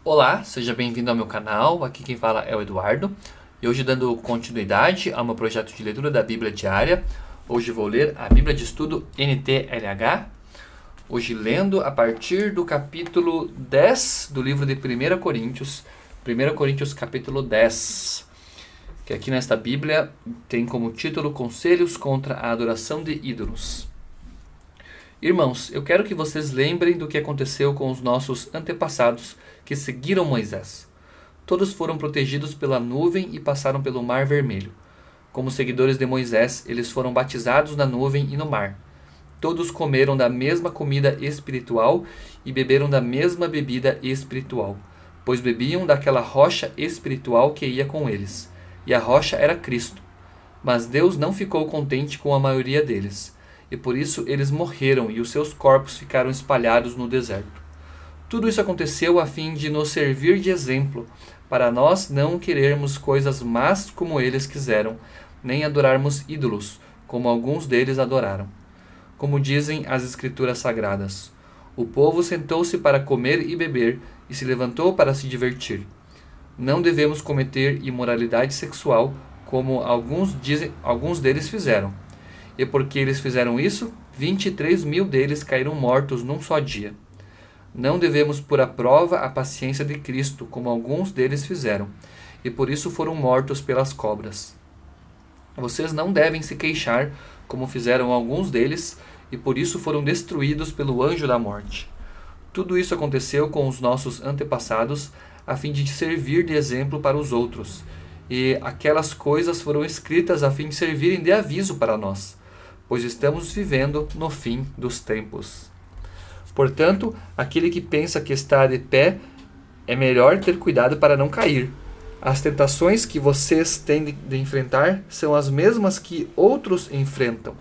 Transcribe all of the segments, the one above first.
Olá, seja bem-vindo ao meu canal. Aqui quem fala é o Eduardo. E hoje, dando continuidade ao meu projeto de leitura da Bíblia diária, hoje vou ler a Bíblia de Estudo NTLH. Hoje lendo a partir do capítulo 10 do livro de 1 Coríntios. 1 Coríntios capítulo 10. Que aqui nesta Bíblia tem como título Conselhos contra a Adoração de Ídolos. Irmãos, eu quero que vocês lembrem do que aconteceu com os nossos antepassados que seguiram Moisés. Todos foram protegidos pela nuvem e passaram pelo Mar Vermelho. Como seguidores de Moisés, eles foram batizados na nuvem e no mar. Todos comeram da mesma comida espiritual e beberam da mesma bebida espiritual, pois bebiam daquela rocha espiritual que ia com eles, e a rocha era Cristo. Mas Deus não ficou contente com a maioria deles, e por isso eles morreram e os seus corpos ficaram espalhados no deserto. Tudo isso aconteceu a fim de nos servir de exemplo, para nós não querermos coisas más como eles quiseram, nem adorarmos ídolos, como alguns deles adoraram. Como dizem as Escrituras Sagradas, o povo sentou-se para comer e beber e se levantou para se divertir. Não devemos cometer imoralidade sexual, como alguns deles fizeram. E porque eles fizeram isso, 23.000 deles caíram mortos num só dia. Não devemos pôr à prova a paciência de Cristo, como alguns deles fizeram, e por isso foram mortos pelas cobras. Vocês não devem se queixar, como fizeram alguns deles, e por isso foram destruídos pelo anjo da morte. Tudo isso aconteceu com os nossos antepassados, a fim de servir de exemplo para os outros, e aquelas coisas foram escritas a fim de servirem de aviso para nós, pois estamos vivendo no fim dos tempos. Portanto, aquele que pensa que está de pé, é melhor ter cuidado para não cair. As tentações que vocês têm de enfrentar são as mesmas que outros enfrentam.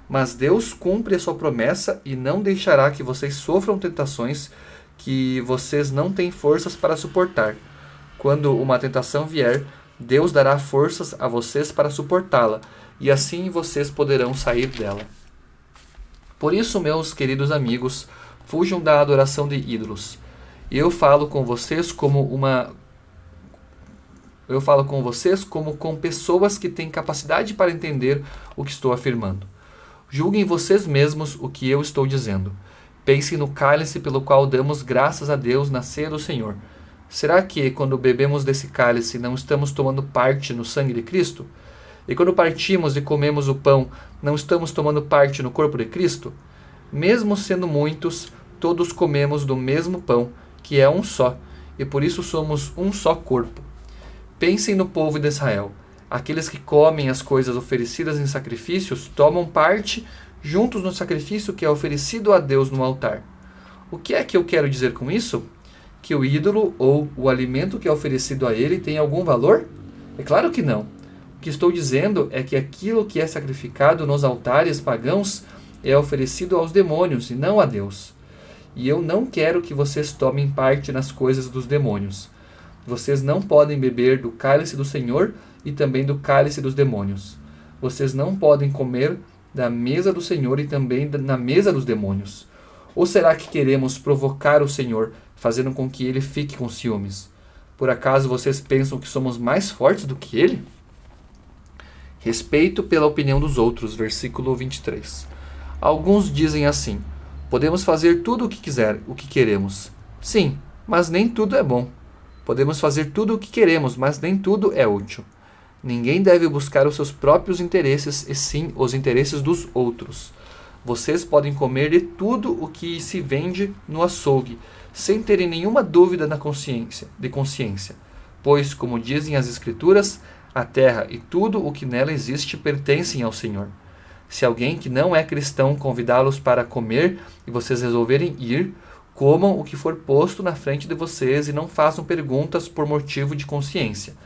Mas Deus cumpre a sua promessa e não deixará que vocês sofram tentações que vocês não têm forças para suportar. Quando uma tentação vier, Deus dará forças a vocês para suportá-la, e assim vocês poderão sair dela. Por isso, meus queridos amigos, fujam da adoração de ídolos. Eu falo com vocês como com pessoas que têm capacidade para entender o que estou afirmando. Julguem vocês mesmos o que eu estou dizendo. Pensem no cálice pelo qual damos graças a Deus na ceia do Senhor. Será que, quando bebemos desse cálice, não estamos tomando parte no sangue de Cristo? E quando partimos e comemos o pão, não estamos tomando parte no corpo de Cristo? Mesmo sendo muitos, todos comemos do mesmo pão, que é um só, e por isso somos um só corpo. Pensem no povo de Israel. Aqueles que comem as coisas oferecidas em sacrifícios tomam parte juntos no sacrifício que é oferecido a Deus no altar. O que é que eu quero dizer com isso? Que o ídolo ou o alimento que é oferecido a ele tem algum valor? É claro que não. O que estou dizendo é que aquilo que é sacrificado nos altares pagãos é oferecido aos demônios e não a Deus. E eu não quero que vocês tomem parte nas coisas dos demônios. Vocês não podem beber do cálice do Senhor e também do cálice dos demônios. Vocês não podem comer da mesa do Senhor e também na mesa dos demônios. Ou será que queremos provocar o Senhor, fazendo com que ele fique com ciúmes? Por acaso vocês pensam que somos mais fortes do que ele? Respeito pela opinião dos outros, versículo 23. Alguns dizem assim: podemos fazer tudo o que queremos. Sim, mas nem tudo é bom. Podemos fazer tudo o que queremos, mas nem tudo é útil. Ninguém deve buscar os seus próprios interesses, e sim os interesses dos outros. Vocês podem comer de tudo o que se vende no açougue, sem terem nenhuma dúvida de consciência. Pois, como dizem as Escrituras, a terra e tudo o que nela existe pertencem ao Senhor. Se alguém que não é cristão convidá-los para comer e vocês resolverem ir, comam o que for posto na frente de vocês e não façam perguntas por motivo de consciência.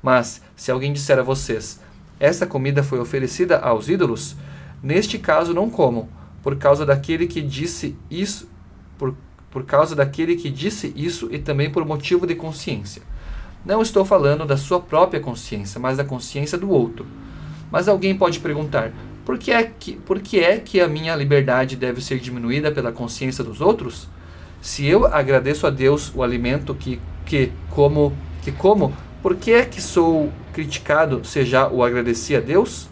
Mas, se alguém disser a vocês, essa comida foi oferecida aos ídolos, neste caso não comam, por causa daquele que disse isso, por causa daquele que disse isso e também por motivo de consciência. Não estou falando da sua própria consciência, mas da consciência do outro. Mas alguém pode perguntar, por que é que a minha liberdade deve ser diminuída pela consciência dos outros? Se eu agradeço a Deus o alimento que como, por que é que sou criticado se já o agradeci a Deus?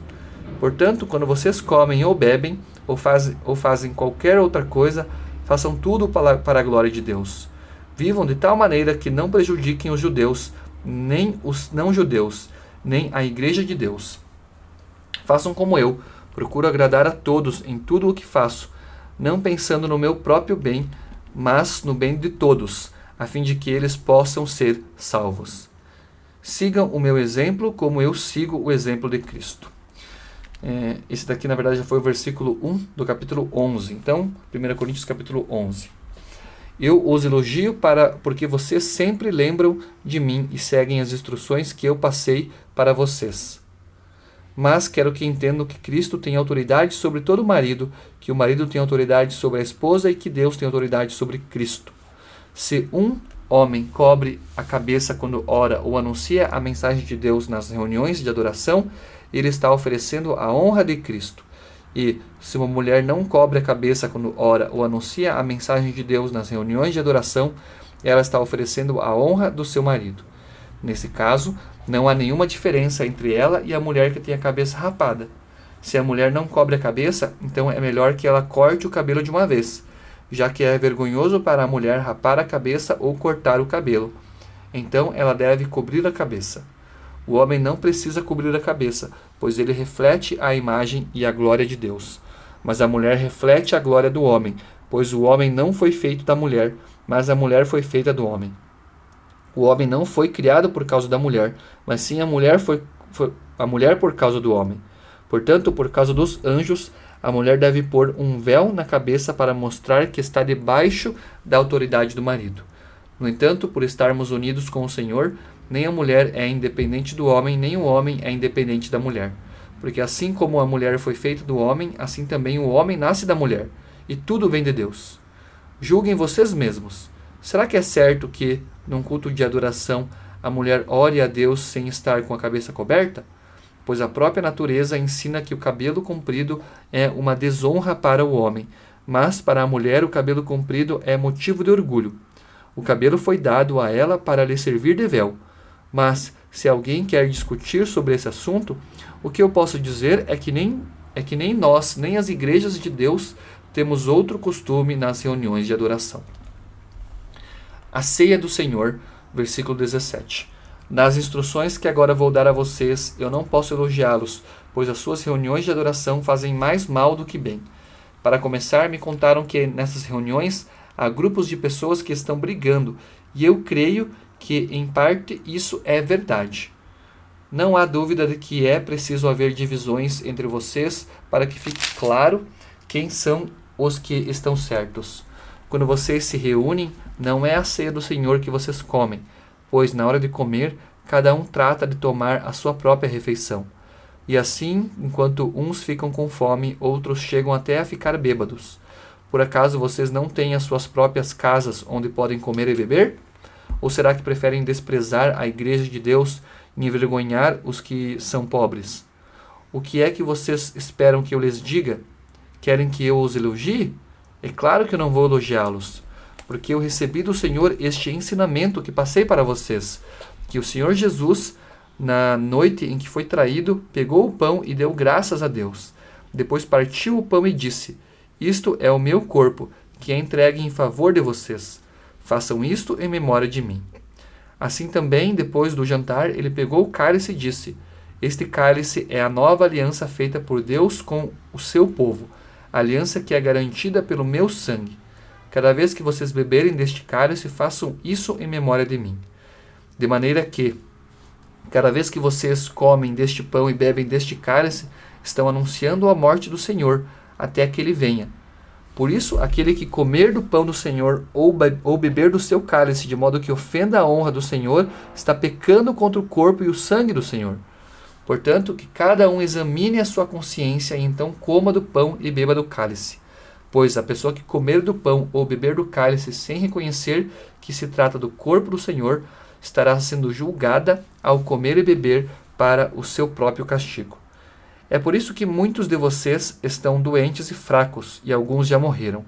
Portanto, quando vocês comem ou bebem, ou fazem qualquer outra coisa, façam tudo para a glória de Deus. Vivam de tal maneira que não prejudiquem os judeus, nem os não-judeus, nem a igreja de Deus. Façam como eu, procuro agradar a todos em tudo o que faço, não pensando no meu próprio bem, mas no bem de todos, a fim de que eles possam ser salvos. Sigam o meu exemplo como eu sigo o exemplo de Cristo. Esse daqui, na verdade, já foi o versículo 1 do capítulo 11. Então, 1 Coríntios capítulo 11. Eu os elogio porque vocês sempre lembram de mim e seguem as instruções que eu passei para vocês. Mas quero que entendam que Cristo tem autoridade sobre todo marido, que o marido tem autoridade sobre a esposa e que Deus tem autoridade sobre Cristo. Se um homem cobre a cabeça quando ora ou anuncia a mensagem de Deus nas reuniões de adoração, ele está oferecendo a honra de Cristo. E se uma mulher não cobre a cabeça quando ora ou anuncia a mensagem de Deus nas reuniões de adoração, ela está oferecendo a honra do seu marido. Nesse caso, não há nenhuma diferença entre ela e a mulher que tem a cabeça rapada. Se a mulher não cobre a cabeça, então é melhor que ela corte o cabelo de uma vez, já que é vergonhoso para a mulher rapar a cabeça ou cortar o cabelo. Então ela deve cobrir a cabeça. O homem não precisa cobrir a cabeça, pois ele reflete a imagem e a glória de Deus. Mas a mulher reflete a glória do homem, pois o homem não foi feito da mulher, mas a mulher foi feita do homem. O homem não foi criado por causa da mulher, mas sim a mulher por causa do homem. Portanto, por causa dos anjos, a mulher deve pôr um véu na cabeça para mostrar que está debaixo da autoridade do marido. No entanto, por estarmos unidos com o Senhor, nem a mulher é independente do homem, nem o homem é independente da mulher. Porque assim como a mulher foi feita do homem, assim também o homem nasce da mulher, e tudo vem de Deus. Julguem vocês mesmos. Será que é certo que, num culto de adoração, a mulher ore a Deus sem estar com a cabeça coberta? Pois a própria natureza ensina que o cabelo comprido é uma desonra para o homem, mas para a mulher o cabelo comprido é motivo de orgulho. O cabelo foi dado a ela para lhe servir de véu. Mas, se alguém quer discutir sobre esse assunto, o que eu posso dizer é que nem nós, nem as igrejas de Deus, temos outro costume nas reuniões de adoração. A ceia do Senhor, versículo 17. Nas instruções que agora vou dar a vocês, eu não posso elogiá-los, pois as suas reuniões de adoração fazem mais mal do que bem. Para começar, me contaram que nessas reuniões há grupos de pessoas que estão brigando, e eu creio que, em parte, isso é verdade. Não há dúvida de que é preciso haver divisões entre vocês para que fique claro quem são os que estão certos. Quando vocês se reúnem, não é a ceia do Senhor que vocês comem, pois na hora de comer, cada um trata de tomar a sua própria refeição. E assim, enquanto uns ficam com fome, outros chegam até a ficar bêbados. Por acaso vocês não têm as suas próprias casas onde podem comer e beber? Ou será que preferem desprezar a igreja de Deus e envergonhar os que são pobres? O que é que vocês esperam que eu lhes diga? Querem que eu os elogie? É claro que eu não vou elogiá-los, porque eu recebi do Senhor este ensinamento que passei para vocês, que o Senhor Jesus, na noite em que foi traído, pegou o pão e deu graças a Deus. Depois partiu o pão e disse: Isto é o meu corpo, que é entregue em favor de vocês. Façam isto em memória de mim. Assim também, depois do jantar, ele pegou o cálice e disse: Este cálice é a nova aliança feita por Deus com o seu povo, a aliança que é garantida pelo meu sangue. Cada vez que vocês beberem deste cálice, façam isso em memória de mim. De maneira que, cada vez que vocês comem deste pão e bebem deste cálice, estão anunciando a morte do Senhor, até que ele venha. Por isso, aquele que comer do pão do Senhor ou beber do seu cálice, de modo que ofenda a honra do Senhor, está pecando contra o corpo e o sangue do Senhor. Portanto, que cada um examine a sua consciência e então coma do pão e beba do cálice. Pois a pessoa que comer do pão ou beber do cálice sem reconhecer que se trata do corpo do Senhor, estará sendo julgada ao comer e beber para o seu próprio castigo. É por isso que muitos de vocês estão doentes e fracos, e alguns já morreram.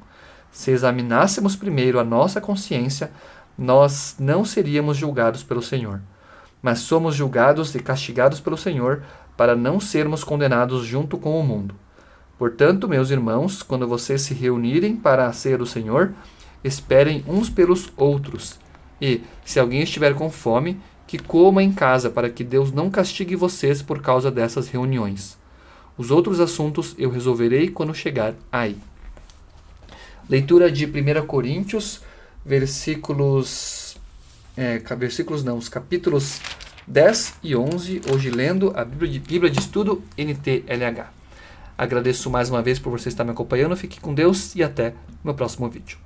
Se examinássemos primeiro a nossa consciência, nós não seríamos julgados pelo Senhor. Mas somos julgados e castigados pelo Senhor para não sermos condenados junto com o mundo. Portanto, meus irmãos, quando vocês se reunirem para a ceia do Senhor, esperem uns pelos outros. E, se alguém estiver com fome, que coma em casa, para que Deus não castigue vocês por causa dessas reuniões. Os outros assuntos eu resolverei quando chegar aí. Leitura de 1 Coríntios, os capítulos 10 e 11, hoje lendo a Bíblia de Estudo NTLH. Agradeço mais uma vez por você estar me acompanhando, fique com Deus e até o meu próximo vídeo.